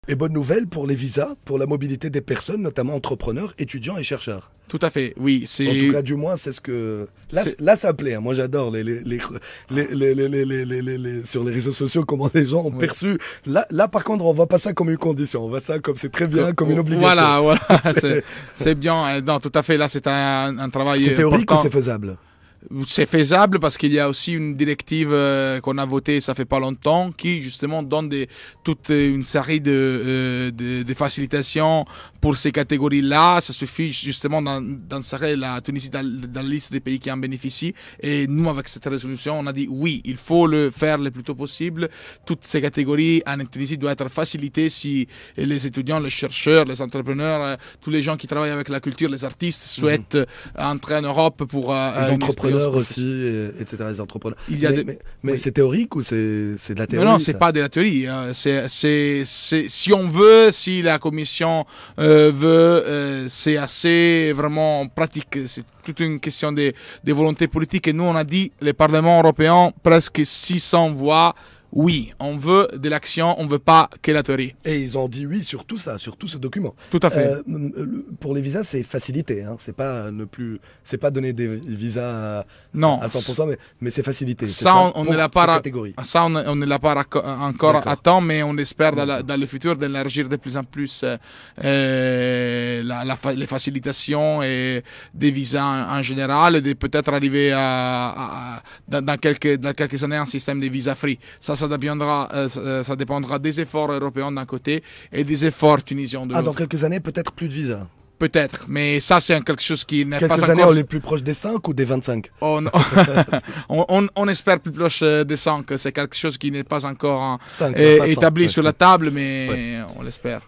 Et bonne nouvelle pour les visas, pour la mobilité des personnes, notamment entrepreneurs, étudiants et chercheurs. Tout à fait, oui. En tout cas, du moins, c'est ce que... Là, ça me plaît. Hein. Moi, j'adore sur les réseaux sociaux, comment les gens ont perçu. Là, par contre, on voit pas ça comme une condition. On voit ça comme c'est très bien, comme une obligation. Voilà. C'est bien. Non, tout à fait. Là, c'est un travail important. C'est théorique ou c'est faisable? C'est faisable parce qu'il y a aussi une directive qu'on a votée ça fait pas longtemps qui justement donne toute une série de facilitations pour ces catégories-là. Ça suffit justement d'insérer la Tunisie dans la liste des pays qui en bénéficient. Et nous, avec cette résolution, on a dit oui, il faut le faire le plus tôt possible. Toutes ces catégories en Tunisie doivent être facilitées si les étudiants, les chercheurs, les entrepreneurs, tous les gens qui travaillent avec la culture, les artistes souhaitent entrer en Europe pour les entrepreneurs aussi, etc. Les entrepreneurs. Mais c'est théorique ou c'est de la théorie? Non, c'est pas de la théorie. Si on veut, si la Commission veut, c'est assez vraiment pratique. C'est toute une question de volonté politique. Et nous, on a dit, le Parlement européen, presque 600 voix. Oui, on veut de l'action, on ne veut pas que la théorie. Et ils ont dit oui sur tout ça, sur tout ce document. Tout à fait. Pour les visas, c'est facilité. Hein. C'est pas donner des visas non. À 100%, mais c'est facilité. Ça, on ne l'a pas encore à temps, mais on espère dans le futur d'élargir de plus en plus les facilitations et des visas en général et de peut-être arriver dans quelques années à un système de visa free. Ça dépendra des efforts européens d'un côté et des efforts tunisiens de l'autre. Dans quelques années, peut-être plus de visas. Peut-être, mais ça c'est quelque chose qui n'est pas encore... Quelques années, on est plus proche des 5 ou des 25? On espère plus proche des 5. C'est quelque chose qui n'est pas encore établi sur la table, mais on l'espère.